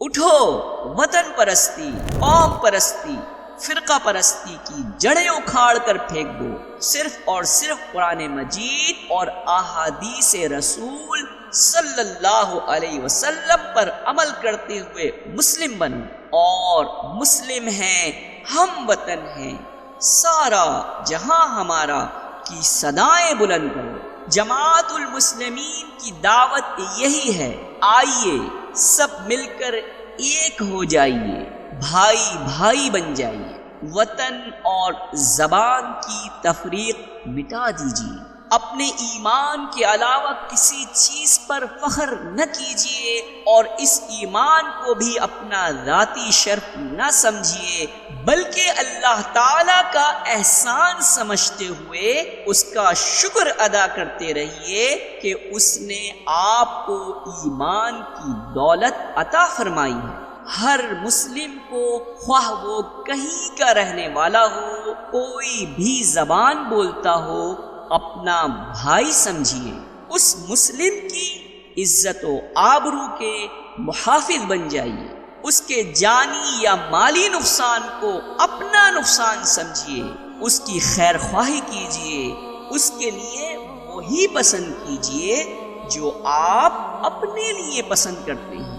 اٹھو وطن پرستی، قوم پرستی، فرقہ پرستی کی جڑیں اکھاڑ کر پھینک دو، صرف اور صرف قرآن مجید اور احادیث رسول صلی اللہ علیہ وسلم پر عمل کرتے ہوئے مسلم بنو، اور مسلم ہیں، ہم وطن ہیں، سارا جہاں ہمارا کی صدائیں بلند کرو۔ جماعت المسلمین کی دعوت یہی ہے، آئیے سب مل کر ایک ہو جائیے، بھائی بھائی بن جائیے، وطن اور زبان کی تفریق مٹا دیجیے، اپنے ایمان کے علاوہ کسی چیز پر فخر نہ کیجیے، اور اس ایمان کو بھی اپنا ذاتی شرف نہ سمجھیے، بلکہ اللہ تعالی کا احسان سمجھتے ہوئے اس کا شکر ادا کرتے رہیے کہ اس نے آپ کو ایمان کی دولت عطا فرمائی ہے۔ ہر مسلم کو، خواہ وہ کہیں کا رہنے والا ہو، کوئی بھی زبان بولتا ہو، اپنا بھائی سمجھیے، اس مسلم کی عزت و آبرو کے محافظ بن جائیے، اس کے جانی یا مالی نقصان کو اپنا نقصان سمجھیے، اس کی خیر خواہی کیجیے، اس کے لیے وہی پسند کیجیے جو آپ اپنے لیے پسند کرتے ہیں۔